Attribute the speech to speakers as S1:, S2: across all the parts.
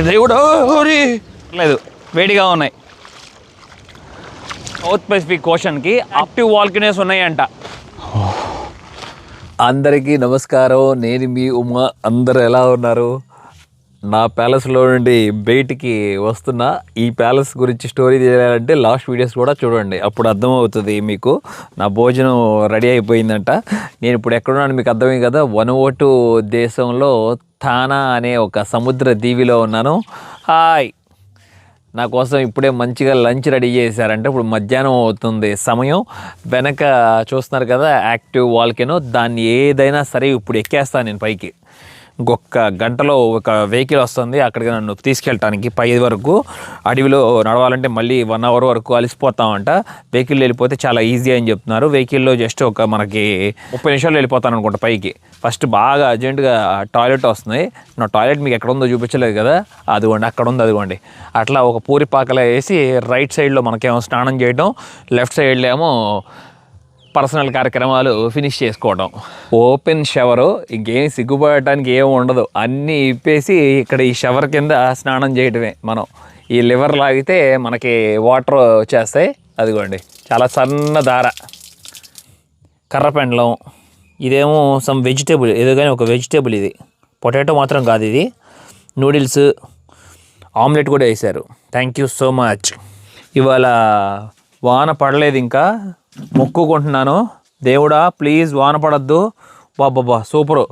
S1: దేవుడు లేదు, వేడిగా ఉన్నాయి. సౌత్ పసిఫిక్ ఓషన్కి యాక్టివ్ వాల్కనోస్ ఉన్నాయంట.
S2: అందరికీ నమస్కారం, నేను మీ ఉమా. అందరూ ఎలా ఉన్నారు? నా ప్యాలెస్లో నుండి బయటికి వస్తున్నా. ఈ ప్యాలెస్ గురించి స్టోరీ చేయాలంటే లాస్ట్ వీడియోస్ కూడా చూడండి, అప్పుడు అర్థమవుతుంది మీకు. నా భోజనం రెడీ అయిపోయిందంట. నేను ఇప్పుడు ఎక్కడున్నాను మీకు అర్థమైంది కదా. వనువోటు దేశంలో థానా అనే ఒక సముద్ర దీవిలో ఉన్నాను. హాయ్, నా కోసం ఇప్పుడే మంచిగా లంచ్ రెడీ చేశారంటే ఇప్పుడు మధ్యాహ్నం అవుతుంది సమయం. వెనక చూస్తున్నారు కదా యాక్టివ్ వాల్కెనో, దాన్ని ఏదైనా సరే ఇప్పుడు ఎక్కేస్తాను నేను పైకి. ఇంకొక గంటలో ఒక వెహికల్ వస్తుంది అక్కడికి నన్ను తీసుకెళ్ళటానికి. పై వరకు అడవిలో నడవాలంటే మళ్ళీ 1 అవర్ వరకు అలసిపోతామంట. వెహికల్ వెళ్ళిపోతే చాలా ఈజీ అని చెప్తున్నారు. వెహికల్లో జస్ట్ ఒక మనకి 30 నిమిషాలు వెళ్ళిపోతాను అనుకుంటా పైకి. ఫస్ట్ బాగా అర్జెంటుగా టాయిలెట్ వస్తుంది. నా టాయిలెట్ మీకు ఎక్కడ ఉందో చూపించలేదు కదా, అదిగోండి అక్కడ ఉంది, అదిగోండి. అట్లా ఒక పూరి పాకలో వేసి రైట్ సైడ్లో మనకేమో స్నానం చేయడం, లెఫ్ట్ సైడ్లో ఏమో పర్సనల్ కార్యక్రమాలు ఫినిష్ చేసుకోవడం. ఓపెన్ షవరు, ఇంకేం సిగ్గుపడటానికి ఏమి ఉండదు. అన్నీ ఇప్పేసి ఇక్కడ ఈ షవర్ కింద స్నానం చేయడమే. మనం ఈ లివర్ లాగితే మనకి వాటర్ వచ్చేస్తాయి. అదిగోండి చాలా సన్న దార. కర్రపెండలం, ఇదేమో సమ్ వెజిటేబుల్, ఏదో కానీ ఒక వెజిటేబుల్. ఇది పొటాటో మాత్రం కాదు, ఇది నూడిల్స్. ఆమ్లెట్ కూడా వేశారు. Thank you so much. ఇవాళ వాన పడలేదు, ఇంకా మొక్కుకుంటున్నాను. దేవుడా ప్లీజ్ వాన పడద్దు. బాబా సూపరు,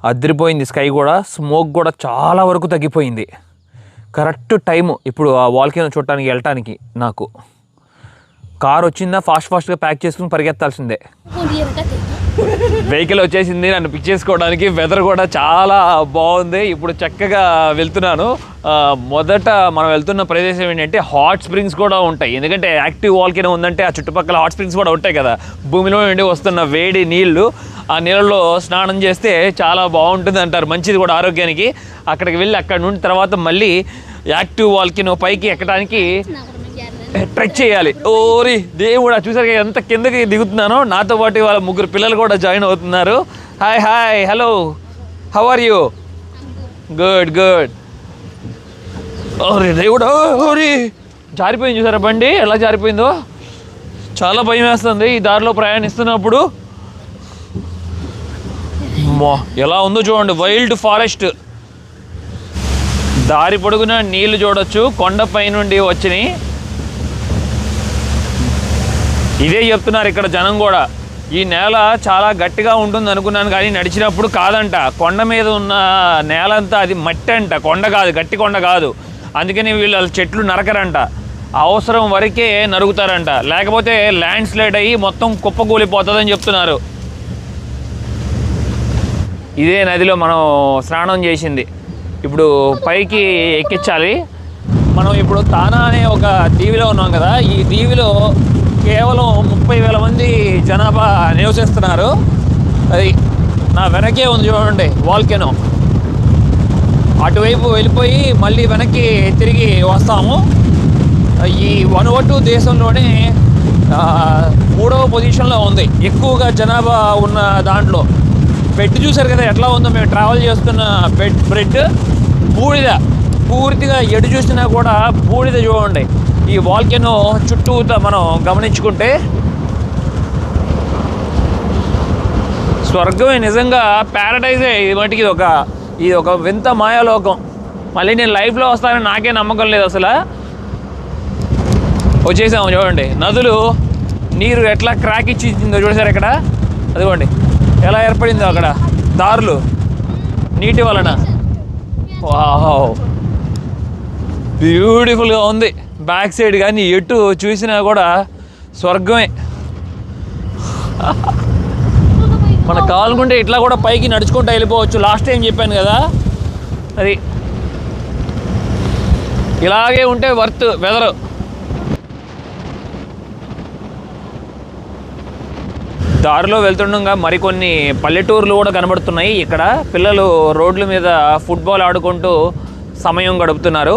S2: అదిరిపోయింది స్కై కూడా. స్మోక్ కూడా చాలా వరకు తగ్గిపోయింది. కరెక్ట్ టైము ఇప్పుడు ఆ వాల్కెనో చూడటానికి వెళ్ళటానికి. నాకు కార్ వచ్చిందా ఫాస్ట్గా ప్యాక్ చేసుకుని పరిగెత్తాల్సిందే. వెహికల్ వచ్చేసింది నన్ను పిక్ చేసుకోవడానికి. వెదర్ కూడా చాలా బాగుంది. ఇప్పుడు చక్కగా వెళ్తున్నాను. మొదట మనం వెళ్తున్న ప్రదేశం ఏంటంటే హాట్ స్ప్రింగ్స్ కూడా ఉంటాయి. ఎందుకంటే యాక్టివ్ వాల్కెనో ఉందంటే ఆ చుట్టుపక్కల హాట్ స్ప్రింగ్స్ కూడా ఉంటాయి కదా. భూమిలో నుండి వస్తున్న వేడి నీళ్లు, ఆ నీళ్ళలో స్నానం చేస్తే చాలా బాగుంటుంది అంటారు, మంచిది కూడా ఆరోగ్యానికి. అక్కడికి వెళ్ళి అక్కడ నుండి తర్వాత మళ్ళీ యాక్టివ్ వాల్కెనో పైకి ఎక్కడానికి ట్రెక్ చేయాలి. ఓరి దేవుడా, చూసారు ఎంత కిందకి దిగుతున్నానో. నాతో పాటు వాళ్ళ 3 పిల్లలు కూడా జాయిన్ అవుతున్నారు. Hi hi, hello, how are you? Good good. ఓరి దేవుడా, ఓరి జారిపోయింది. చూసారా బండి ఎలా జారిపోయిందో? చాలా భయం వేస్తుంది ఈ దారిలో ప్రయాణిస్తున్నప్పుడు. ఎలా ఉందో చూడండి, వైల్డ్ ఫారెస్ట్. దారి పొడుగున నీళ్లు చూడొచ్చు, కొండపై నుండి వచ్చినాయి. ఇదే చెప్తున్నారు ఇక్కడ జనం కూడా. ఈ నేల చాలా గట్టిగా ఉంటుంది అనుకున్నాను, కానీ నడిచినప్పుడు కాదంట. కొండ మీద ఉన్న నేల అంతా అది మట్టి అంట, కొండ కాదు, గట్టి కొండ కాదు. అందుకని వీళ్ళ చెట్లు నరకరంట, అవసరం వరకే నరుగుతారంట, లేకపోతే ల్యాండ్ స్లైడ్ అయ్యి మొత్తం కుప్పకూలిపోతుందని చెప్తున్నారు. ఇదే నదిలో మనం స్నానం చేసింది. ఇప్పుడు పైకి ఎక్కించాలి. మనం ఇప్పుడు తానా అనే ఒక దీవిలో ఉన్నాం కదా. ఈ దీవిలో కేవలం 30,000 మంది జనాభా నివసిస్తున్నారు. అది నా వెనకే ఉంది చూడండి వాల్కెనో. అటువైపు వెళ్ళిపోయి మళ్ళీ వెనక్కి తిరిగి వస్తాము. ఈ వనువోటు దేశంలోనే 3వ పొజిషన్లో ఉంది ఎక్కువగా జనాభా ఉన్న దాంట్లో. బెడ్ చూసారు కదా ఎట్లా ఉందో. మేము ట్రావెల్ చేస్తున్న బ్రెడ్ బూడిద, పూర్తిగా ఎటు చూసినా కూడా బూడిద చూడండి. ఈ వాల్కెనో చుట్టూతా మనం గమనించుకుంటే స్వర్గమే, నిజంగా ప్యారడైజే. ఇది మటుకి ఇది ఒక వింత మాయాలోకం. మళ్ళీ నేను లైఫ్లో వస్తానని నాకే నమ్మకం లేదు అసలు. వచ్చేసాము చూడండి. నదులు నీరు ఎట్లా క్రాక్ ఇచ్చిందో చూసారు ఇక్కడ. అదిగోండి ఎలా ఏర్పడిందో అక్కడ దారులు నీటి వలన. వావ్, బ్యూటిఫుల్గా ఉంది. బ్యాక్ సైడ్ కానీ ఎటు చూసినా కూడా స్వర్గమే. మనకు కావాలనుకుంటే ఇట్లా కూడా పైకి నడుచుకుంటూ వెళ్ళిపోవచ్చు. లాస్ట్ టైం చెప్పాను కదా, అది ఇలాగే ఉంటే వర్త్ వెదరు. దారిలో వెళ్తుండగా మరికొన్ని పల్లెటూర్లు కూడా కనబడుతున్నాయి. ఇక్కడ పిల్లలు రోడ్ల మీద ఫుట్బాల్ ఆడుకుంటూ సమయం గడుపుతున్నారు.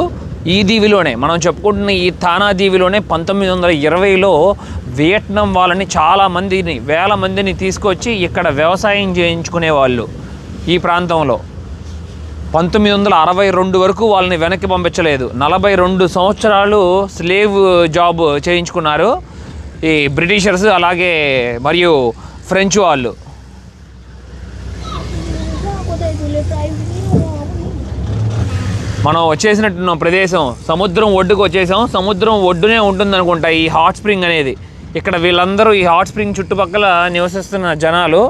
S2: ఈ దీవిలోనే మనం చెప్పుకుంటున్న ఈ థానా దీవిలోనే 1920లో వియట్నాం వాళ్ళని చాలా మందిని, వేల మందిని తీసుకొచ్చి ఇక్కడ వ్యవసాయం చేయించుకునే వాళ్ళు ఈ ప్రాంతంలో.
S1: 1962 వరకు వాళ్ళని వెనక్కి పంపించలేదు. 42 సంవత్సరాలు స్లేవ్ జాబ్ చేయించుకున్నారు ఈ బ్రిటిషర్స్, అలాగే మరియు ఫ్రెంచ్ వాళ్ళు. మనం వచ్చేసినట్టున్న ప్రదేశం సముద్రం ఒడ్డుకు వచ్చేసాం. సముద్రం ఒడ్డునే ఉంటుంది అనుకుంటా ఈ హాట్ స్ప్రింగ్ అనేది. ఇక్కడ వీళ్ళందరూ ఈ హాట్ స్ప్రింగ్ చుట్టుపక్కల నివసిస్తున్న జనాలు.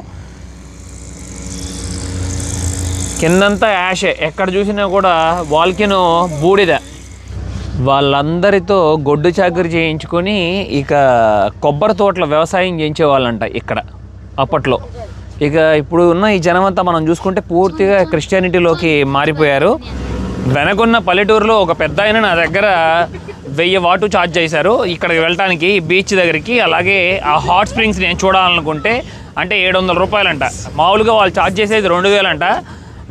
S1: కిందంతా యాషే, ఎక్కడ చూసినా కూడా వాల్కెనో బూడిద. వాళ్ళందరితో గొడ్డు చాకరీ చేయించుకొని ఇక కొబ్బరి తోటల వ్యవసాయం చేయించేవాళ్ళంట ఇక్కడ అప్పట్లో. ఇక ఇప్పుడు ఉన్న ఈ జనమంతా మనం చూసుకుంటే పూర్తిగా క్రిస్టియానిటీలోకి మారిపోయారు. వెనకున్న పల్లెటూరులో ఒక పెద్ద ఆయన నా దగ్గర 1000 వాటు ఛార్జ్ చేశారు ఇక్కడికి వెళ్ళటానికి, బీచ్ దగ్గరికి. అలాగే ఆ హాట్ స్ప్రింగ్స్ నేను చూడాలనుకుంటే అంటే 700 రూపాయలంట. మామూలుగా వాళ్ళు ఛార్జ్ చేసేది 2000 అంట.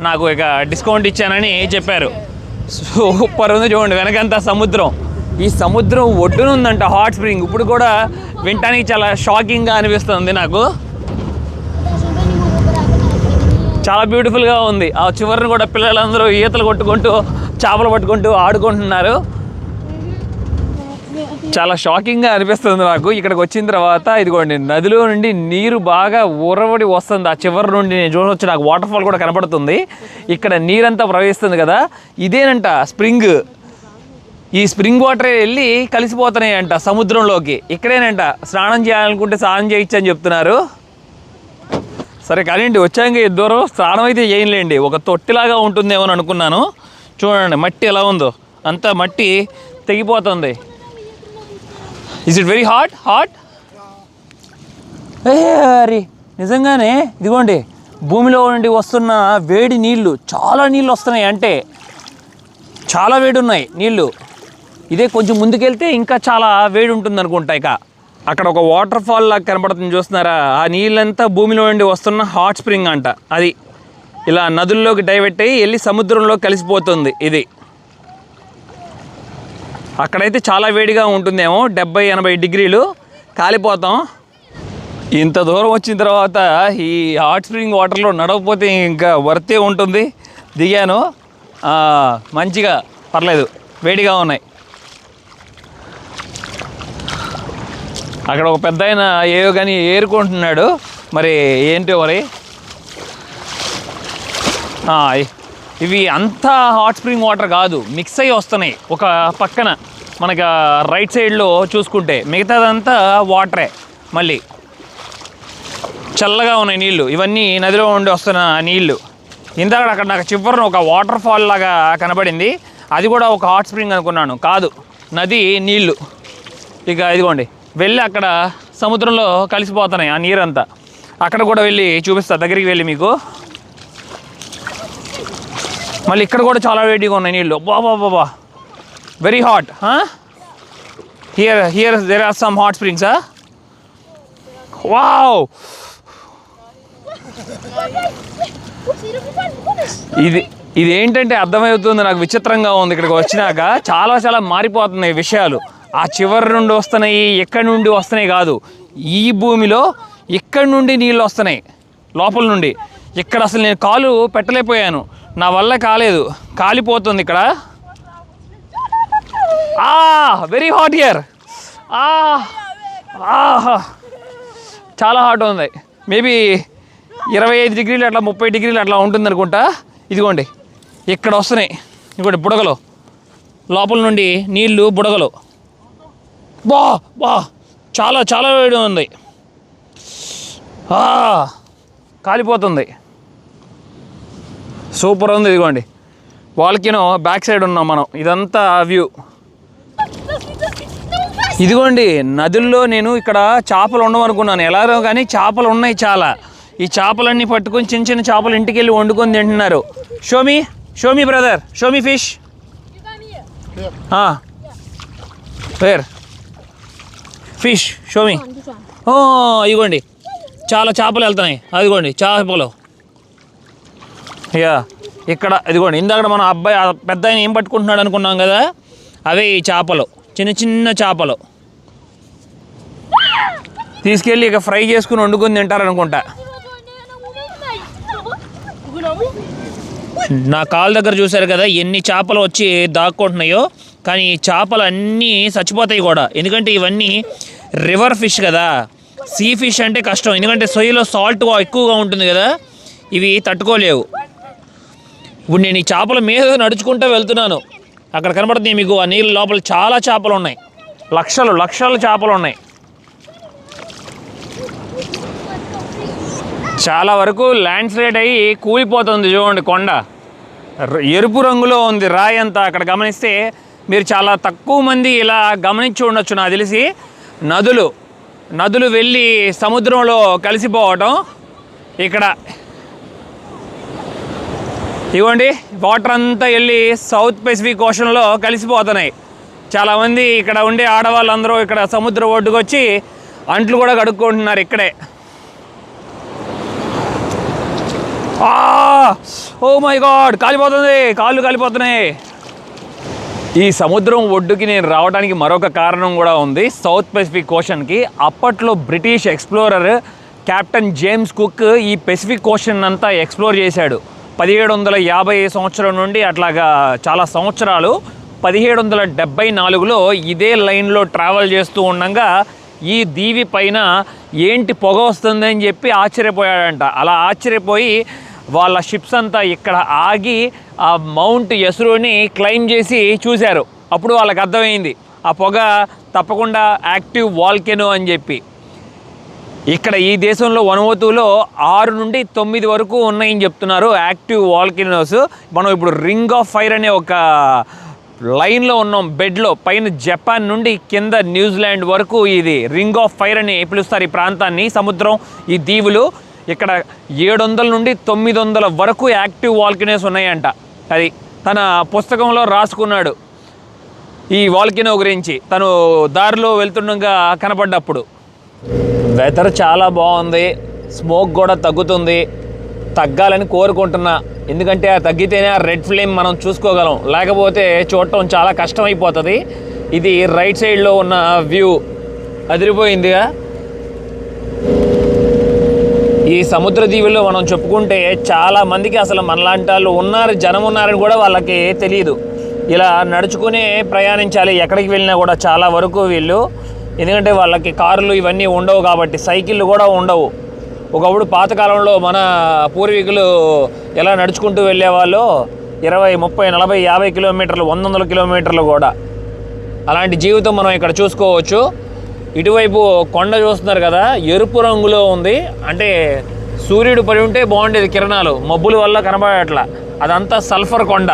S1: నాకు ఇక డిస్కౌంట్ ఇచ్చానని చెప్పారు. సూపర్ ఉంది చూడండి, వెనకంతా సముద్రం. ఈ సముద్రం ఒడ్డునుందంట హాట్ స్ప్రింగ్. ఇప్పుడు కూడా వినటానికి చాలా షాకింగ్గా అనిపిస్తుంది నాకు. చాలా బ్యూటిఫుల్గా ఉంది. ఆ చివరిని కూడా పిల్లలందరూ ఈతలు కొట్టుకుంటూ చేపలు పట్టుకుంటూ ఆడుకుంటున్నారు. చాలా షాకింగ్గా అనిపిస్తుంది నాకు ఇక్కడికి వచ్చిన తర్వాత. ఇదిగోండి నదిలో నుండి నీరు బాగా ఉరవడి వస్తుంది. ఆ చివరి నుండి నేను చూడవచ్చు, నాకు వాటర్ ఫాల్ కూడా కనపడుతుంది. ఇక్కడ నీరంతా ప్రవహిస్తుంది కదా, ఇదేనంట స్ప్రింగ్. ఈ స్ప్రింగ్ వాటరే వెళ్ళి కలిసిపోతున్నాయి అంట సముద్రంలోకి. ఇక్కడేనంట స్నానం చేయాలనుకుంటే స్నానం చేయొచ్చు అని చెప్తున్నారు. సరే కానివ్వండి, వచ్చాక దూరం స్నానం అయితే చేయలేండి, ఒక తొట్టిలాగా ఉంటుందేమో అని అనుకున్నాను. చూడండి మట్టి ఎలా ఉందో, అంతా మట్టి తెగిపోతుంది. Is it very hot? అరే నిజంగానే ఇదిగోండి భూమిలో నుండి వస్తున్న వేడి నీళ్ళు, చాలా నీళ్ళు వస్తున్నాయి, అంటే చాలా వేడి ఉన్నాయి నీళ్ళు. ఇదే కొంచెం ముందుకెళ్తే ఇంకా చాలా వేడి ఉంటుంది అనుకుంటా. ఇక అక్కడ ఒక వాటర్ ఫాల్ లాగా కనపడుతుంది చూస్తున్నారా, ఆ నీళ్ళంతా భూమిలో నుండి వస్తున్న హాట్ స్ప్రింగ్ అంట. అది ఇలా నదుల్లోకి డైవర్ట్ అయ్యి వెళ్ళి సముద్రంలో కలిసిపోతుంది. ఇది అక్కడైతే చాలా వేడిగా ఉంటుందేమో, 70-80 డిగ్రీలు, కాలిపోతాం. ఇంత దూరం వచ్చిన తర్వాత ఈ హాట్ స్ప్రింగ్ వాటర్లో నడవకపోతే ఇంకా వర్తే ఉంటుంది. దిగాను, మంచిగా పర్లేదు, వేడిగా ఉన్నాయి. అక్కడ ఒక పెద్ద ఆయన ఏవో కానీ ఏరుకుంటున్నాడు, మరి ఏంటో మరి. ఇవి అంతా హాట్ స్ప్రింగ్ వాటర్ కాదు, మిక్స్ అయ్యి వస్తున్నాయి. ఒక పక్కన మనకు రైట్ సైడ్లో చూసుకుంటే మిగతాదంతా వాటరే. మళ్ళీ చల్లగా ఉన్నాయి నీళ్ళు, ఇవన్నీ నదిలో ఉండి వస్తున్న నీళ్ళు. ఇందాక అక్కడ నాకు చివరిన ఒక వాటర్ ఫాల్ లాగా కనబడింది, అది కూడా ఒక హాట్ స్ప్రింగ్ అనుకున్నాను, కాదు నది నీళ్ళు. ఇక ఇదిగోండి వెళ్ళి అక్కడ సముద్రంలో కలిసిపోతున్నాయి ఆ నీరంతా. అక్కడ కూడా వెళ్ళి చూపిస్తా దగ్గరికి వెళ్ళి మీకు. మళ్ళీ ఇక్కడ కూడా చాలా వేడిగా ఉన్నాయి నీళ్ళు. బాబా very hot. Here there are some hot springs. Wow, ఇది ఏంటంటే అర్థమవుతుంది నాకు, విచిత్రంగా ఉంది. ఇక్కడికి వచ్చినాక చాలా చాలా మారిపోతున్నాయి విషయాలు. ఆ చివరి నుండి వస్తున్నాయి, ఎక్కడి నుండి వస్తున్నాయి కాదు, ఈ భూమిలో ఇక్కడి నుండి నీళ్ళు వస్తున్నాయి లోపల నుండి. ఇక్కడ అసలు నేను కాలు పెట్టలేకపోయాను, నా వల్ల కాలేదు, కాలిపోతుంది ఇక్కడ. Very hot here. చాలా హాట్ ఉంది. మేబీ 25 డిగ్రీలు అట్లా 30 డిగ్రీలు అట్లా ఉంటుంది అనుకుంటా. ఇదిగోండి ఇక్కడ వస్తున్నాయి, ఇదిగోండి బుడగలు, లోపల నుండి నీళ్ళు బుడగలు. బా చాలా చాలా వేడి ఉంది, కాలిపోతుంది. సూపర్ ఉంది. ఇదిగోండి వాల్కెనో బ్యాక్ సైడ్ ఉన్నాం మనం, ఇదంతా వ్యూ. ఇదిగోండి నదుల్లో నేను ఇక్కడ చేపలు ఉండవనుకున్నాను, ఎలాగో కానీ చేపలు ఉన్నాయి చాలా. ఈ చేపలన్నీ పట్టుకొని చిన్న చిన్న చేపలు ఇంటికి వెళ్ళి వండుకొని తింటున్నారు. Show me brother, show me fish. Where fish, show me. ఇదిగోండి చాలా చేపలు వెళ్తున్నాయి, అదిగోండి చేపలు. ఇక్కడ ఇదిగోండి ఇందాక మన అబ్బాయి పెద్ద ఆయన ఏం పట్టుకుంటున్నాడు అనుకున్నాం కదా, అవే ఈ చేపలు, చిన్న చిన్న చేపలు. తీసుకెళ్ళి ఇక ఫ్రై చేసుకుని వండుకొని తింటారనుకుంటా. నా కాలు దగ్గర చూశారు కదా ఎన్ని చేపలు వచ్చి దాక్కుంటున్నాయో. కానీ ఈ చేపలు అన్నీ చచ్చిపోతాయి కూడా, ఎందుకంటే ఇవన్నీ రివర్ ఫిష్ కదా. సీ ఫిష్ అంటే కష్టం, ఎందుకంటే సొయ్యలో సాల్ట్ ఎక్కువగా ఉంటుంది కదా, ఇవి తట్టుకోలేవు. ఇప్పుడు నేను ఈ చేపల మీద నడుచుకుంటూ వెళ్తున్నాను. అక్కడ కనబడుతుంది మీకు ఆ నీళ్ళ లోపల చాలా చేపలు ఉన్నాయి, లక్షల చేపలు ఉన్నాయి. చాలా వరకు ల్యాండ్ స్లైడ్ అయ్యి కూలిపోతుంది చూడండి. కొండ ఎరుపు రంగులో ఉంది రాయి అంతా. అక్కడ గమనిస్తే మీరు చాలా తక్కువ మంది ఇలా గమనించి ఉండొచ్చు నాకు తెలిసి. నదులు వెళ్ళి సముద్రంలో కలిసిపోవటం. ఇక్కడ ఇవ్వండి వాటర్ అంతా వెళ్ళి సౌత్ పెసిఫిక్ ఓషన్లో కలిసిపోతున్నాయి. చాలామంది ఇక్కడ ఉండే ఆడవాళ్ళందరూ ఇక్కడ సముద్ర ఒడ్డుకు వచ్చి అంట్లు కూడా కడుక్కుంటున్నారు ఇక్కడే. ఓ మై గాడ్, కాళ్ళు కాలిపోతున్నాయి. ఈ సముద్రం ఒడ్డుకి నేను రావడానికి మరొక కారణం కూడా ఉంది, సౌత్ పెసిఫిక్ ఓషన్కి. అప్పట్లో British explorer captain James Cook ఈ పెసిఫిక్ ఓషన్ అంతా ఎక్స్ప్లోర్ చేశాడు. 1750 సంవత్సరం నుండి అట్లాగా చాలా సంవత్సరాలు. 1774లో ఇదే లైన్లో ట్రావెల్ చేస్తూ ఉండగా ఈ దీవి పైన ఏంటి పొగ వస్తుందని చెప్పి ఆశ్చర్యపోయాడంట. అలా ఆశ్చర్యపోయి వాళ్ళ షిప్స్ అంతా ఇక్కడ ఆగి ఆ మౌంట్ యసురుని క్లైమ్ చేసి చూశారు. అప్పుడు వాళ్ళకి అర్థమైంది ఆ పొగ తప్పకుండా యాక్టివ్ వాల్కెనో అని చెప్పి. ఇక్కడ ఈ దేశంలో వనువతులో 6 నుండి 9 వరకు ఉన్నాయని చెప్తున్నారు యాక్టివ్ వాల్కెనోస్. మనం ఇప్పుడు రింగ్ ఆఫ్ ఫైర్ అనే ఒక లైన్లో ఉన్నాం, బెడ్లో. పైన జపాన్ నుండి కింద న్యూజిలాండ్ వరకు ఇది రింగ్ ఆఫ్ ఫైర్ అని పిలుస్తారు ఈ ప్రాంతాన్ని, సముద్రం, ఈ దీవులు. ఇక్కడ 700 నుండి 900 వరకు యాక్టివ్ వాల్కెనోస్ ఉన్నాయంట. అది తన పుస్తకంలో రాసుకున్నాడు ఈ వాల్కెనో గురించి, తను దారిలో వెళ్తుండగా కనపడ్డప్పుడు. వెదర్ చాలా బాగుంది, స్మోక్ కూడా తగ్గాలని కోరుకుంటున్నా. ఎందుకంటే ఆ తగ్గితేనే ఆ రెడ్ ఫ్లేమ్ మనం చూసుకోగలం, లేకపోతే చూడటం చాలా కష్టమైపోతుంది. ఇది రైట్ సైడ్లో ఉన్న వ్యూ అదిరిపోయిందిగా. ఈ సముద్ర దీవుల్లో మనం చెప్పుకుంటే చాలా మందికి అసలు మనలాంటి వాళ్ళు జనం ఉన్నారని కూడా వాళ్ళకి తెలియదు. ఇలా నడుచుకునే ప్రయాణించాలి ఎక్కడికి వెళ్ళినా కూడా చాలా వరకు వీళ్ళు. ఎందుకంటే వాళ్ళకి కార్లు ఇవన్నీ ఉండవు కాబట్టి, సైకిళ్ళు కూడా ఉండవు. ఒకప్పుడు పాతకాలంలో మన పూర్వీకులు ఎలా నడుచుకుంటూ వెళ్ళేవాళ్ళు, 20, 30, 40, 50 కిలోమీటర్లు, 100 కిలోమీటర్లు కూడా. అలాంటి జీవితం మనం ఇక్కడ చూసుకోవచ్చు. ఇటువైపు కొండ చూస్తున్నారు కదా, ఎరుపు రంగులో ఉంది. అంటే సూర్యుడు పడి ఉంటే బాగుండేది, కిరణాలు మబ్బుల వల్ల కనబడట్లా. అదంతా సల్ఫర్ కొండ.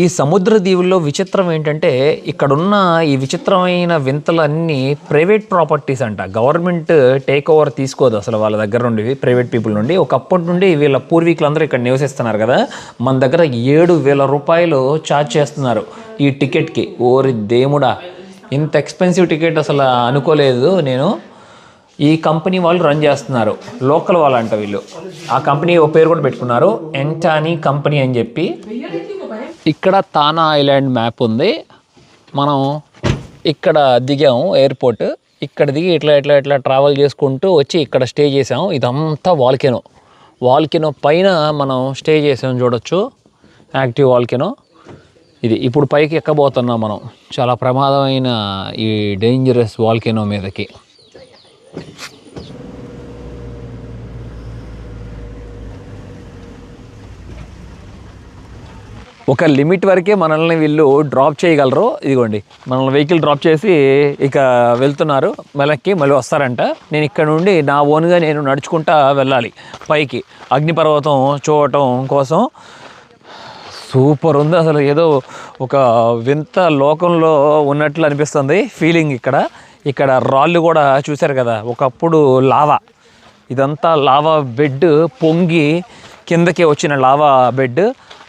S1: ఈ సముద్ర దీవుల్లో విచిత్రం ఏంటంటే ఇక్కడున్న ఈ విచిత్రమైన వింతలన్నీ ప్రైవేట్ ప్రాపర్టీస్ అంట. గవర్నమెంట్ టేక్ ఓవర్ తీసుకోదు అసలు వాళ్ళ దగ్గర నుండి, ప్రైవేట్ పీపుల్ నుండి. ఒకప్పటి నుండి వీళ్ళ పూర్వీకులందరూ ఇక్కడ నివసిస్తున్నారు కదా. మన దగ్గర 7,000 రూపాయలు ఛార్జ్ చేస్తున్నారు ఈ టికెట్కి. ఓరి దేవుడా, ఇంత ఎక్స్పెన్సివ్ టికెట్ అసలు అనుకోలేదు నేను. ఈ కంపెనీ వాళ్ళు రన్ చేస్తున్నారు, లోకల్ వాళ్ళు అంట వీళ్ళు. ఆ కంపెనీ ఓ పేరు కూడా పెట్టుకున్నారు, ఎంటానీ కంపెనీ అని చెప్పి. ఇక్కడ తానా ఐలాండ్ మ్యాప్ ఉంది. మనం ఇక్కడ దిగాము ఎయిర్పోర్ట్. ఇక్కడ దిగి ఇట్లా ట్రావెల్ చేసుకుంటూ వచ్చి ఇక్కడ స్టే చేసాము. ఇదంతా వాల్కెనో పైన మనం స్టే చేసాము, చూడొచ్చు యాక్టివ్ వాల్కెనో ఇది. ఇప్పుడు పైకి ఎక్కబోతున్నాం మనం, చాలా ప్రమాదమైన ఈ డేంజరస్ వాల్కెనో మీదకి. ఒక లిమిట్ వరకే మనల్ని వీళ్ళు డ్రాప్ చేయగలరు. ఇదిగోండి మనల్ని వెహికల్ డ్రాప్ చేసి ఇక వెళ్తున్నారు, మళ్ళీ వస్తారంట. నేను ఇక్కడ నుండి నా ఓన్గా నేను నడుచుకుంటా వెళ్ళాలి పైకి, అగ్నిపర్వతం చూడటం కోసం. సూపర్ ఉంది అసలు, ఏదో ఒక వింత లోకంలో ఉన్నట్లు అనిపిస్తుంది ఫీలింగ్. ఇక్కడ రాళ్ళు కూడా చూశారు కదా, ఒకప్పుడు లావా, ఇదంతా లావా బెడ్, పొంగి కిందకి వచ్చిన లావా బెడ్.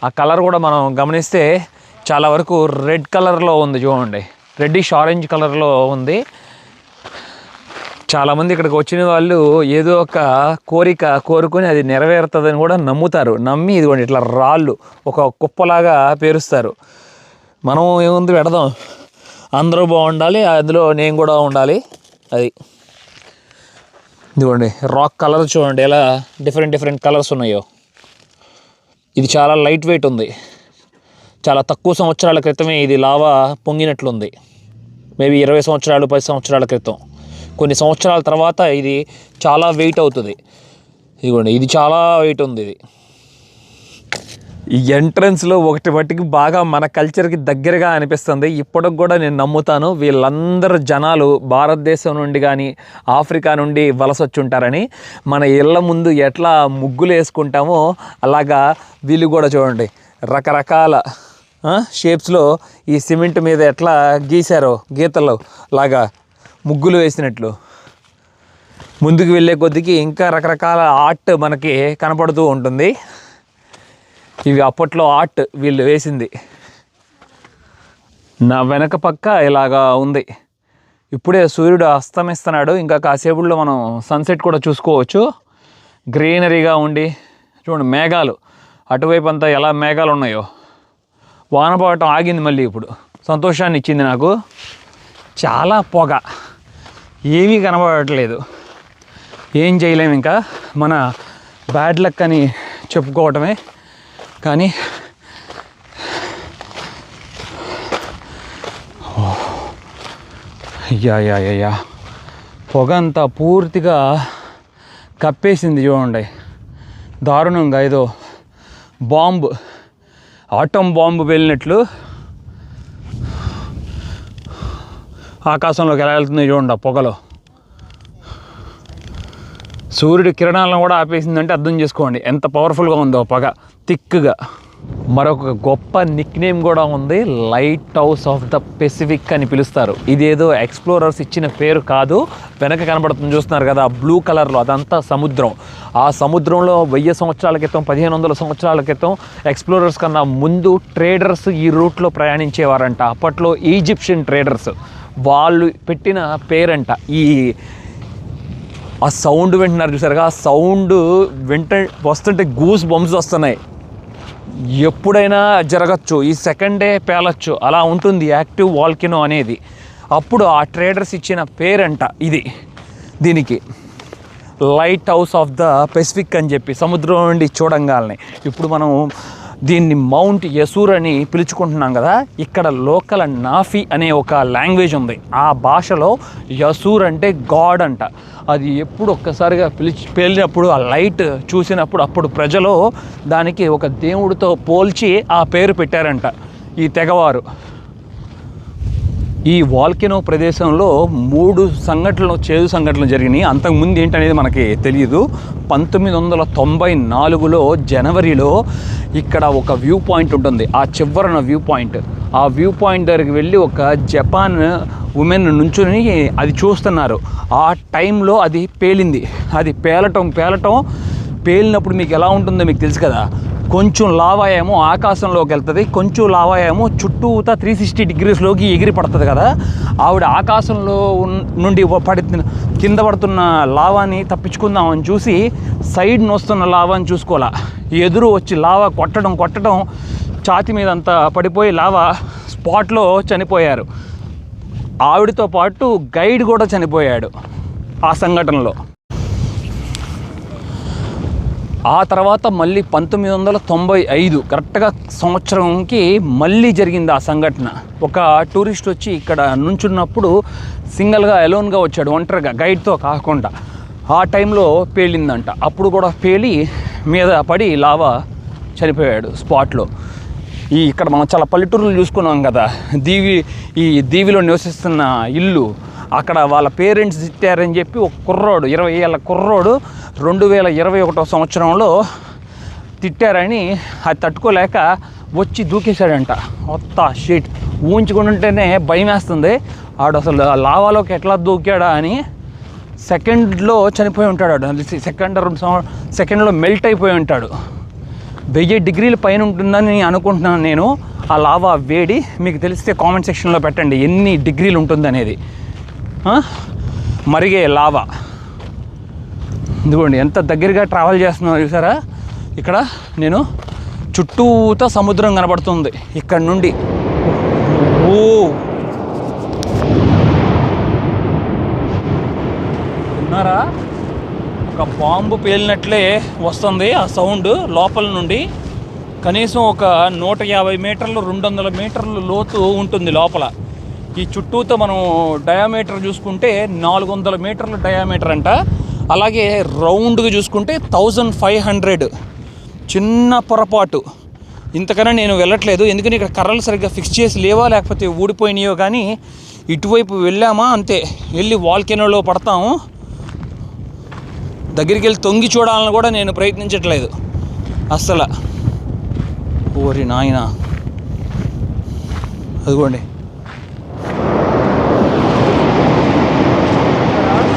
S1: ఆ కలర్ కూడా మనం గమనిస్తే చాలా వరకు రెడ్ కలర్లో ఉంది, చూడండి రెడ్డిష్ ఆరెంజ్ కలర్లో ఉంది. చాలామంది ఇక్కడికి వచ్చిన వాళ్ళు ఏదో ఒక కోరిక కోరుకొని అది నెరవేరుతుందని కూడా నమ్మి ఇదిగోండి ఇట్లా రాళ్ళు ఒక కుప్పలాగా పేరుస్తారు. మనం ఏముంది పెడదాం, అందరూ బాగుండాలి, అందులో నేను కూడా ఉండాలి. అది ఇదిగోండి రాక్ కలర్ చూడండి ఎలా డిఫరెంట్ కలర్స్ ఉన్నాయో. ఇది చాలా లైట్ వెయిట్ ఉంది. చాలా తక్కువ సంవత్సరాల క్రితమే ఇది లావా పొంగినట్లుంది. మేబీ 20 సంవత్సరాలు 10 సంవత్సరాల క్రితం. కొన్ని సంవత్సరాల తర్వాత ఇది చాలా వెయిట్ అవుతుంది. ఇదిగోండి, ఇది చాలా వెయిట్ ఉంది. ఇది ఈ ఎంట్రన్స్లో ఒకటి మట్టికి బాగా మన కల్చర్కి దగ్గరగా అనిపిస్తుంది. ఇప్పటికి కూడా నేను నమ్ముతాను వీళ్ళందరూ జనాలు భారతదేశం నుండి కానీ ఆఫ్రికా నుండి వలస వచ్చి ఉంటారని. మన ఇళ్ళ ముందు ఎట్లా ముగ్గులు వేసుకుంటామో అలాగా వీళ్ళు కూడా చూడండి రకరకాల షేప్స్లో ఈ సిమెంట్ మీద ఎట్లా గీశారో గీతలు లాగా ముగ్గులు వేసినట్లు. ముందుకు వెళ్ళే కొద్దికి ఇంకా రకరకాల ఆర్ట్ మనకి కనపడుతూ ఉంటుంది. ఇవి అప్పట్లో ఆర్ట్ వీళ్ళు వేసింది. నా వెనక పక్క ఇలాగా ఉంది. ఇప్పుడే సూర్యుడు అస్తమిస్తున్నాడు. ఇంకా కాసేపుల్లో మనం సన్సెట్ కూడా చూసుకోవచ్చు. గ్రీనరీగా ఉండి చూడండి, మేఘాలు అటువైపు అంతా ఎలా మేఘాలు ఉన్నాయో. వాన పడటం ఆగింది మళ్ళీ. ఇప్పుడు సంతోషాన్ని ఇచ్చింది నాకు. చాలా పొగ, ఏమీ కనబడట్లేదు. ఏం చేయలేము, ఇంకా మన బ్యాడ్ లక్ అని చెప్పుకోవటమే. కానీ యా పొగ అంతా పూర్తిగా కప్పేసింది చూడండి. దారుణంగా ఏదో బాంబు, ఆటం బాంబు వెళ్ళినట్లు ఆకాశంలోకి ఎలా వెళ్తుంది చూడండి. ఆ పొగలో సూర్యుడి కిరణాలను కూడా ఆపేసిందంటే అర్థం చేసుకోండి ఎంత పవర్ఫుల్గా ఉందో పొగ, థిక్గా. మరొక గొప్ప నిక్ నేమ్ కూడా ఉంది, light house of the Pacific అని పిలుస్తారు. ఇదేదో ఎక్స్ప్లోరర్స్ ఇచ్చిన పేరు కాదు. వెనక కనబడుతుంది చూస్తున్నారు కదా బ్లూ కలర్లో, అదంతా సముద్రం. ఆ సముద్రంలో 1000 సంవత్సరాల క్రితం 1500 సంవత్సరాల క్రితం ఎక్స్ప్లోరర్స్ కన్నా ముందు ట్రేడర్స్ ఈ రూట్లో ప్రయాణించేవారంట. అప్పట్లో ఈజిప్షియన్ ట్రేడర్స్, వాళ్ళు పెట్టిన పేరంట. ఆ సౌండ్ వింటున్నారు చూసారుగా, ఆ సౌండ్ వస్తుంటే గూస్ బంప్స్ వస్తున్నాయి. ఎప్పుడైనా జరగచ్చు, ఈ సెకండే పేలచ్చు, అలా ఉంటుంది యాక్టివ్ వాల్కెనో అనేది. అప్పుడు ఆ ట్రేడర్స్ ఇచ్చిన పేరంట ఇది. దీనికి light house of the Pacific అని చెప్పి సముద్రం నుండి చూడంగానే. ఇప్పుడు మనం దీన్ని మౌంట్ యసూర్ అని పిలుచుకుంటున్నాం కదా. ఇక్కడ లోకల్ నాఫీ అనే ఒక లాంగ్వేజ్ ఉంది. ఆ భాషలో యసూర్ అంటే గాడ్ అంట. అది ఎప్పుడు ఒక్కసారిగా పేలినప్పుడు ఆ లైట్ చూసినప్పుడు అప్పుడు ప్రజలు దానికి ఒక దేవుడితో పోల్చి ఆ పేరు పెట్టారంట ఈ తెగవారు. ఈ వాల్కెనో ప్రదేశంలో 3 చేదు సంఘటనలు జరిగినాయి. అంతకుముందు ఏంటనేది మనకి తెలియదు. 1994లో జనవరిలో ఇక్కడ ఒక వ్యూ పాయింట్ ఉంటుంది. ఆ చివరన వ్యూ పాయింట్, ఆ వ్యూ పాయింట్ దగ్గరికి వెళ్ళి ఒక జపాన్ ఉమెన్ నుంచుని అది చూస్తున్నారు. ఆ టైంలో అది పేలింది. అది పేలినప్పుడు మీకు ఎలా ఉంటుందో మీకు తెలుసు కదా. కొంచెం లావా ఏమో ఆకాశంలోకి వెళ్తుంది, కొంచెం లావా ఏమో చుట్టూతా 360 డిగ్రీస్లోకి ఎగిరి పడుతుంది కదా. ఆవిడ ఆకాశంలో నుండి కింద పడుతున్న లావాని తప్పించుకుందామని చూసి సైడ్ నొస్తున్న లావాని చూసుకోవాలా. ఎదురు వచ్చి లావా కొట్టడం ఛాతి మీద అంతా పడిపోయి లావా స్పాట్లో చనిపోయారు. ఆవిడతో పాటు గైడ్ కూడా చనిపోయాడు ఆ సంఘటనలో. ఆ తర్వాత మళ్ళీ 1995 కరెక్ట్గా సంవత్సరంకి మళ్ళీ జరిగింది ఆ సంఘటన. ఒక టూరిస్ట్ వచ్చి ఇక్కడ నుంచున్నప్పుడు సింగిల్గా ఎలోన్గా వచ్చాడు, ఒంటరిగా, గైడ్తో కాకుండా. ఆ టైంలో పేలిందంట. అప్పుడు కూడా పేలి మీద పడి లావా చనిపోయాడు స్పాట్లో. ఇక్కడ మనం చాలా పల్లెటూరులు చూసుకున్నాం కదా. ఈ దీవిలో నివసిస్తున్న ఇల్లు, అక్కడ వాళ్ళ పేరెంట్స్ తిట్టారని చెప్పి ఒక కుర్రోడు, 20 ఏళ్ళ కుర్రోడు 2021 సంవత్సరంలో తిట్టారని అది తట్టుకోలేక వచ్చి దూకేశాడంట. మొత్త షీట్ ఊహించుకుంటుంటేనే భయం వేస్తుంది. ఆడు అసలు లావాలోకి ఎట్లా దూకాడా అని. సెకండ్లో చనిపోయి ఉంటాడు. సెకండ్లో మెల్ట్ అయిపోయి ఉంటాడు. 1000 డిగ్రీల పైన ఉంటుందని అనుకుంటున్నాను నేను. ఆ లావా వేడి మీకు తెలిస్తే కామెంట్ సెక్షన్లో పెట్టండి ఎన్ని డిగ్రీలు ఉంటుంది అనేది. మరిగే లావా ఇదిగోండి ఎంత దగ్గరగా ట్రావెల్ చేస్తున్నావు చూసారా. ఇక్కడ నేను చుట్టూతా సముద్రం కనబడుతుంది ఇక్కడ నుండి. ఓ ఉన్నారా, ఒక బాంబు పేలినట్లే వస్తుంది ఆ సౌండ్ లోపల నుండి.
S3: కనీసం ఒక 150 మీటర్లు 200 మీటర్లు లోతు ఉంటుంది లోపల. ఈ చుట్టూతో మనం డయామీటర్ చూసుకుంటే 400 మీటర్ల డయామీటర్ అంట. అలాగే రౌండ్గా చూసుకుంటే 1500. చిన్న పొరపాటు, ఇంతకన్నా నేను వెళ్ళట్లేదు. ఎందుకని ఇక్కడ కర్రలు సరిగ్గా ఫిక్స్ చేసి లేవా లేకపోతే ఊడిపోయినాయో కానీ ఇటువైపు వెళ్ళామా అంతే, వెళ్ళి వాల్కెనోలో పడతాము. దగ్గరికి వెళ్ళి తొంగి చూడాలని కూడా నేను ప్రయత్నించట్లేదు అస్సలు. ఓరి నాయన, అదిగోండి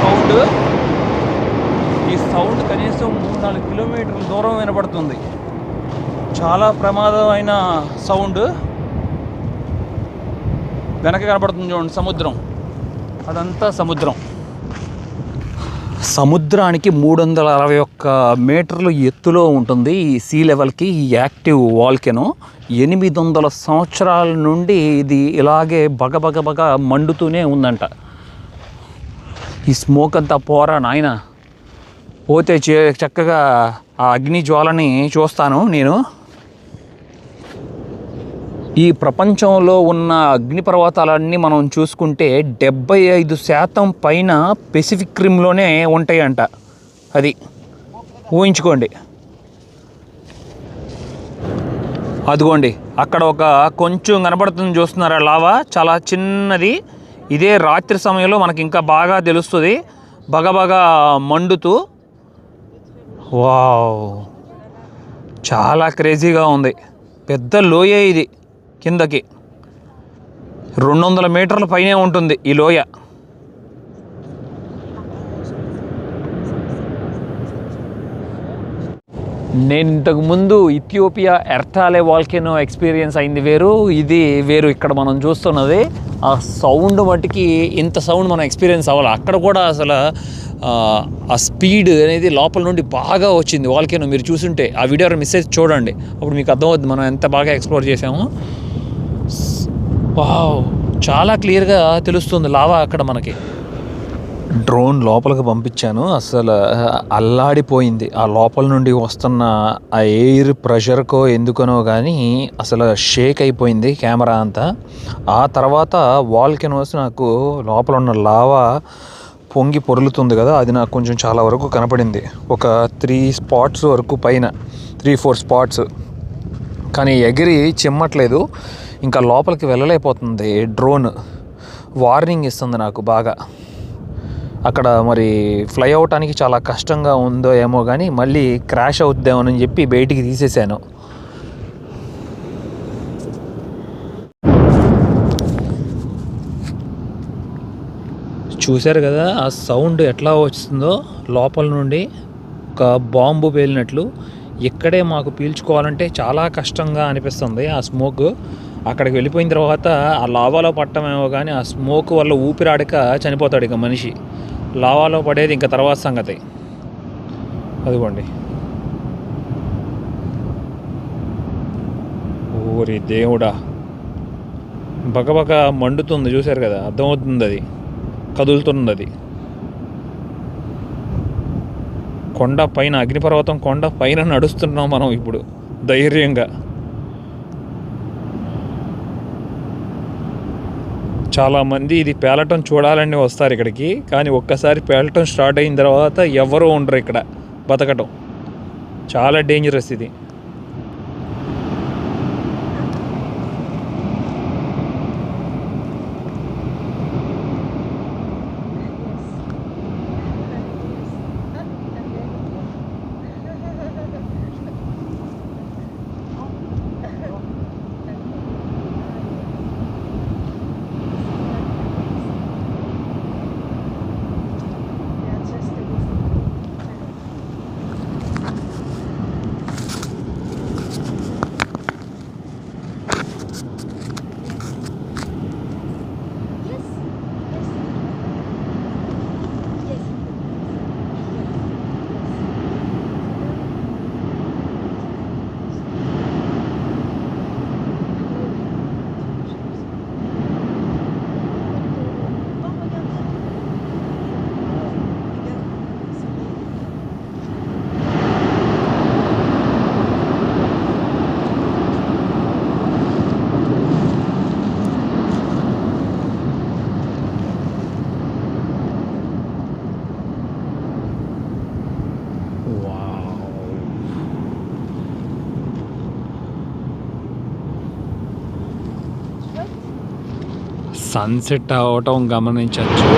S3: సౌండ్. ఈ సౌండ్ కనీసం 3-4 కిలోమీటర్ల దూరం వినపడుతుంది. చాలా ప్రమాదమైన సౌండ్. వెనక కనపడుతుంది చూడండి సముద్రం, అదంతా సముద్రం. సముద్రానికి 361 మీటర్లు ఎత్తులో ఉంటుంది ఈ సీ లెవెల్కి ఈ యాక్టివ్ వాల్కెనో. 800 సంవత్సరాల నుండి ఇది ఇలాగే బగ మండుతూనే ఉందంట. ఈ స్మోక్ అంతా పోరా నాయన, పోతే చక్కగా ఆ అగ్ని జ్వాలని చూస్తాను నేను. ఈ ప్రపంచంలో ఉన్న అగ్నిపర్వతాలన్నీ మనం చూసుకుంటే 75% పైన పెసిఫిక్ రిమ్లోనే ఉంటాయంట. అది ఊహించుకోండి. అదిగోండి అక్కడ ఒక కొంచెం కనబడుతుంది చూస్తున్నారా లావా, చాలా చిన్నది. ఇదే రాత్రి సమయంలో మనకి ఇంకా బాగా తెలుస్తుంది, బగ మండుతూ. వావ్, చాలా క్రేజీగా ఉంది. పెద్ద లోయ ఇది, కిందకి 200 మీటర్ల పైనే ఉంటుంది ఈ లోయ.
S1: నేను ఇంతకుముందు ఇథియోపియా ఎర్టాలే వాల్కెనో ఎక్స్పీరియన్స్ అయింది వేరు, ఇది వేరు. ఇక్కడ మనం చూస్తున్నది ఆ సౌండ్ మట్టుకి ఇంత సౌండ్ మనం ఎక్స్పీరియన్స్ అవ్వాలి. అక్కడ కూడా అసలు ఆ స్పీడ్ అనేది లోపల నుండి బాగా వచ్చింది వాల్కెనో. మీరు చూసుంటే ఆ వీడియో మిస్సేజ్ చూడండి, అప్పుడు మీకు అర్థమవుతుంది మనం ఎంత బాగా ఎక్స్ప్లోర్ చేసాము. వావ్, చాలా క్లియర్గా తెలుస్తుంది లావా అక్కడ మనకి. డ్రోన్ లోపలికి పంపించాను, అసలు అల్లాడిపోయింది. ఆ లోపల నుండి వస్తున్న ఆ ఎయిర్ ప్రెషర్కో ఎందుకనో కానీ అసలు షేక్ అయిపోయింది కెమెరా అంతా. ఆ తర్వాత వాల్కెనోస్ నాకు లోపల ఉన్న లావా పొంగి పొరులుతుంది కదా, అది నాకు కొంచెం చాలా వరకు కనపడింది. ఒక 3 స్పాట్స్ వరకు పైన 3-4 స్పాట్స్, కానీ ఎగిరి చిమ్మట్లేదు. ఇంకా లోపలికి వెళ్ళలేకపోతుంది డ్రోన్. వార్నింగ్ ఇస్తుంది నాకు బాగా. అక్కడ మరి ఫ్లై అవటానికి చాలా కష్టంగా ఉందో ఏమో కానీ మళ్ళీ క్రాష్ అవుద్దామని చెప్పి బయటికి తీసేసాను. చూశారు కదా ఆ సౌండ్ ఎట్లా వస్తుందో లోపల నుండి, ఒక బాంబు పేలినట్లు. ఇక్కడే మాకు పీల్చుకోవాలంటే చాలా కష్టంగా అనిపిస్తుంది ఆ స్మోక్. అక్కడికి వెళ్ళిపోయిన తర్వాత ఆ లావాలో పట్టమేమో కానీ ఆ స్మోక్ వల్ల ఊపిరాడక చనిపోతాడు ఇక మనిషి. లావాలో పడేది ఇంకా తర్వాత సంగతి. అదిగోండి, ఓరి దేవుడా, బగబగ మండుతుంది. చూశారు కదా, అర్థమవుతుంది అది కదులుతున్నది. అది కొండ పైన, అగ్నిపర్వతం కొండ పైన నడుస్తున్నాం మనం ఇప్పుడు ధైర్యంగా. చాలామంది ఇది పేలటం చూడాలని వస్తారు ఇక్కడికి, కానీ ఒక్కసారి పేలటం స్టార్ట్ అయిన తర్వాత ఎవరూ ఉండరు ఇక్కడ బతకటం. చాలా డేంజరస్ ఇది. సన్సెట్ అవటం గమనించవచ్చు.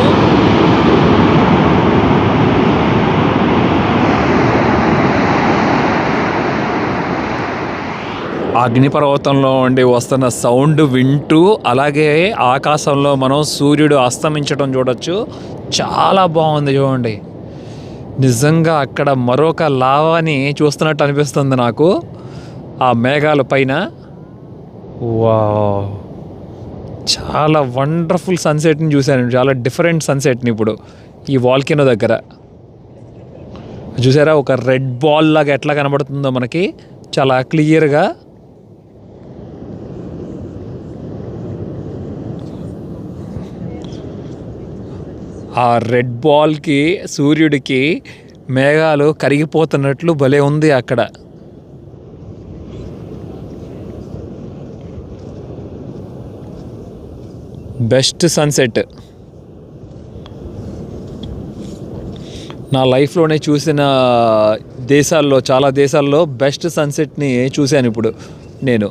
S1: అగ్నిపర్వతంలో ఉండి వస్తున్న సౌండ్ వింటూ అలాగే ఆకాశంలో మనం సూర్యుడు అస్తమించడం చూడొచ్చు. చాలా బాగుంది చూడండి. నిజంగా అక్కడ మరొక లావాని చూస్తున్నట్టు అనిపిస్తుంది నాకు ఆ మేఘాల పైన. వావ్, చాలా వండర్ఫుల్ సన్సెట్ని చూశాను. చాలా డిఫరెంట్ సన్సెట్ని ఇప్పుడు ఈ వాల్కెనో దగ్గర చూసారా. ఒక రెడ్ బాల్ లాగా ఎట్లా కనబడుతుందో మనకి చాలా క్లియర్గా. ఆ రెడ్ బాల్కి సూర్యుడికి మేఘాలు కరిగిపోతున్నట్లు భలే ఉంది అక్కడ. బెస్ట్ సన్సెట్ నా లైఫ్లోనే చూసిన దేశాల్లో, చాలా దేశాల్లో బెస్ట్ సన్సెట్ని చూశాను ఇప్పుడు నేను.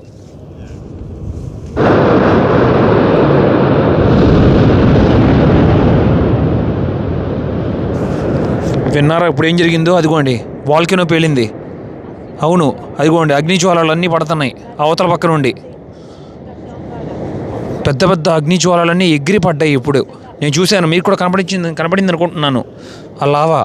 S1: విన్నారా ఇప్పుడు ఏం జరిగిందో? అదిగోండి వాల్కెనో పేలింది. అవును, అదిగోండి అగ్నిజ్వాలలన్నీ పడుతున్నాయి అవతల పక్క నుండి. పెద్ద పెద్ద అగ్నిజ్వాలలన్నీ ఎగిరి పడ్డాయి ఇప్పుడు. నేను చూశాను, మీకు కూడా కనపడింది అనుకుంటున్నాను ఆ లావా.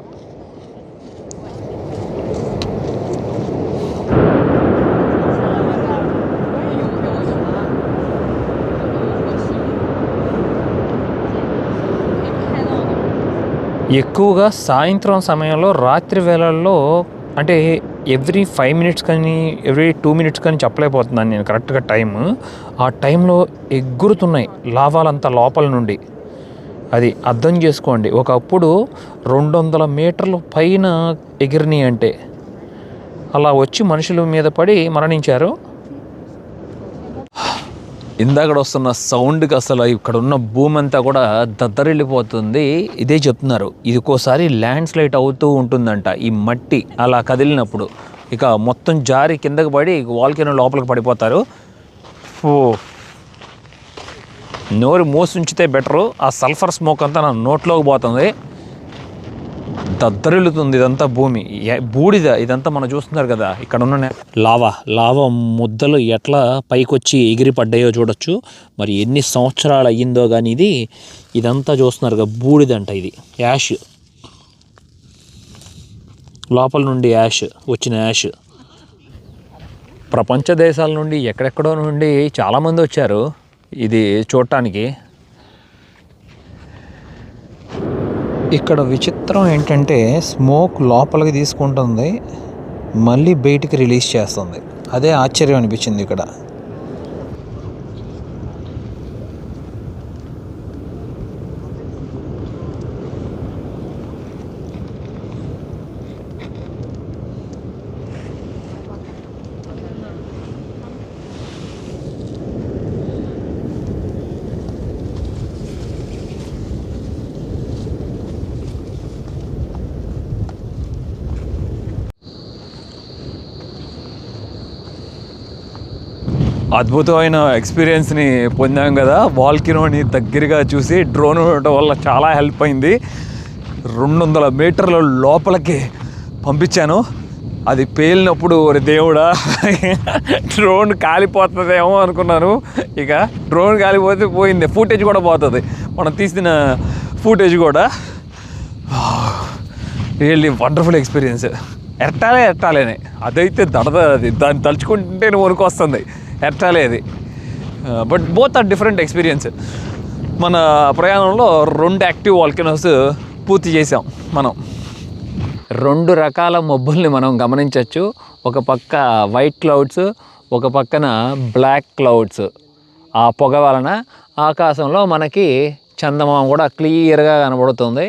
S1: ఎక్కువగా సాయంత్రం సమయంలో, రాత్రి వేళల్లో, అంటే ఎవ్రీ 5 minutes కానీ ఎవ్రీ 2 minutes కానీ చెప్పలేకపోతున్నాను నేను కరెక్ట్గా టైము. ఆ టైంలో ఎగురుతున్నాయి లావాలంతా లోపల నుండి. అది అర్థం చేసుకోండి. ఒకప్పుడు 200 మీటర్ల పైన ఎగిరినాయి అంటే అలా వచ్చి మనుషుల మీద పడి మరణించారు. ఇందాక వస్తున్న సౌండ్కి అసలు ఇక్కడ ఉన్న భూమి అంతా కూడా దద్దరిల్లిపోతుంది. ఇదే చెప్తున్నారు, ఇది ఒక్కోసారి ల్యాండ్ స్లైడ్ అవుతూ ఉంటుందంట. ఈ మట్టి అలా కదిలినప్పుడు ఇక మొత్తం జారి కిందకి పడి వాల్కెనో లోపలికి పడిపోతారు. ఓ, నోరు మూసి ఉంచితే బెటరు. ఆ సల్ఫర్ స్మోక్ అంతా నా నోట్లోకి పోతుంది. దద్దరిల్లుతుంది ఇదంతా భూమి, బూడిద ఇదంతా మనం చూస్తున్నారు కదా. ఇక్కడ ఉన్న లావా ముద్దలు ఎట్లా పైకొచ్చి ఎగిరి పడ్డాయో చూడొచ్చు. మరి ఎన్ని సంవత్సరాలు అయ్యిందో కానీ ఇదంతా చూస్తున్నారు కదా, బూడిదంట. ఇది యాష్, లోపల నుండి యాష్, వచ్చిన యాష్. ప్రపంచ దేశాల నుండి ఎక్కడెక్కడో నుండి చాలామంది వచ్చారు ఇది చూడటానికి. ఇక్కడ విచిత్రం ఏంటంటే స్మోక్ లోపలికి తీసుకుంటుంది, మళ్ళీ బయటికి రిలీజ్ చేస్తుంది. అదే ఆశ్చర్యం అనిపించింది ఇక్కడ. అద్భుతమైన ఎక్స్పీరియన్స్ని పొందాం కదా. వాల్కెనోని దగ్గరగా చూసి డ్రోన్ ఉండటం వల్ల చాలా హెల్ప్ అయింది. 200 మీటర్ల లోపలికి పంపించాను. అది పేలినప్పుడు దేవుడా డ్రోన్ కాలిపోతుందేమో అనుకున్నాను. ఇక డ్రోన్ కాలిపోతే పోయింది, ఫుటేజ్ కూడా పోతుంది, మనం తీసిన ఫుటేజ్ కూడా. Really wonderful experience. ఎట్టాలేనే అదైతే అది దాన్ని తలుచుకుంటే వరకు వస్తుంది, ఎట్టాలే అది. But both are different experience. మన ప్రయాణంలో 2 యాక్టివ్ వాల్కెనోస్ పూర్తి చేసాం మనం. 2 రకాల మబ్బుల్ని మనం గమనించవచ్చు. ఒక పక్క వైట్ క్లౌడ్స్, ఒక పక్కన బ్లాక్ క్లౌడ్స్. ఆ పొగ వలన ఆకాశంలో మనకి చందమామ కూడా క్లియర్గా కనబడుతుంది.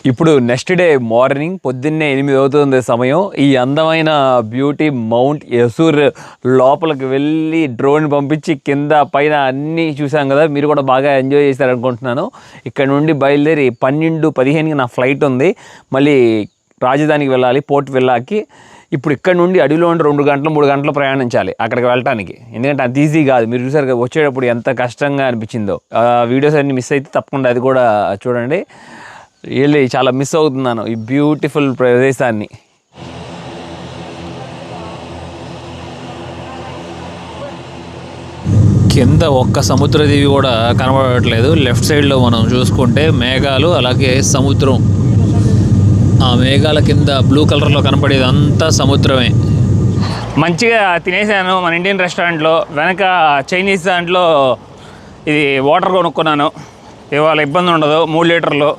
S2: ఇప్పుడు నెక్స్ట్ డే మార్నింగ్ పొద్దున్నే 8 అవుతుంది సమయం. ఈ అందమైన బ్యూటీ మౌంట్ యసూర్ లోపలికి వెళ్ళి డ్రోన్ పంపించి కింద పైన అన్నీ చూసాం కదా. మీరు కూడా బాగా ఎంజాయ్ చేశారనుకుంటున్నాను. ఇక్కడ నుండి బయలుదేరి 12:15కి నా ఫ్లైట్ ఉంది. మళ్ళీ రాజధానికి వెళ్ళాలి, పోర్ట్ విల్లాకి. ఇప్పుడు ఇక్కడ నుండి అడవిలో ఉండి 2 గంటలు 3 గంటలు ప్రయాణించాలి అక్కడికి వెళ్ళటానికి. ఎందుకంటే అంత ఈజీ కాదు. మీరు చూసారు కదా వచ్చేటప్పుడు ఎంత కష్టంగా అనిపించిందో. వీడియోస్ అన్ని మిస్ అయితే తప్పకుండా అది కూడా చూడండి. రియల్లీ చాలా మిస్ అవుతున్నాను ఈ బ్యూటిఫుల్ ప్రదేశాన్ని.
S1: కింద ఒక్క సముద్రదీవి కూడా కనబడట్లేదు. లెఫ్ట్ సైడ్లో మనం చూసుకుంటే మేఘాలు, అలాగే సముద్రం. ఆ మేఘాల కింద బ్లూ కలర్లో కనపడేది అంతా సముద్రమే. మంచిగా తినేసాను మన ఇండియన్ రెస్టారెంట్లో. వెనక చైనీస్ దాంట్లో ఇది వాటర్ కొనుక్కున్నాను. ఇవాళ ఇబ్బంది ఉండదు. 3 లీటర్లు.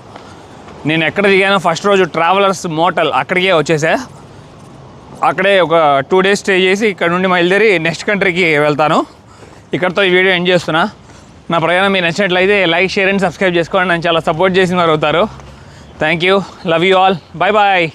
S1: నేను ఎక్కడ దిగాను ఫస్ట్ రోజు ట్రావెలర్స్ మోటల్, అక్కడికే వచ్చేసా. అక్కడే ఒక 2 days స్టే చేసి ఇక్కడ నుండి బయలుదేరి నెక్స్ట్ కంట్రీకి వెళ్తాను. ఇక్కడితో ఈ వీడియో ఎండ్ చేస్తున్నా. నా ప్రయాణం మీకు నచ్చినట్లయితే లైక్, షేర్ అండ్ సబ్స్క్రైబ్ చేసుకోండి. నన్ను చాలా సపోర్ట్ చేసిన వారు అవుతారు. Thank you. Love you all. Bye bye.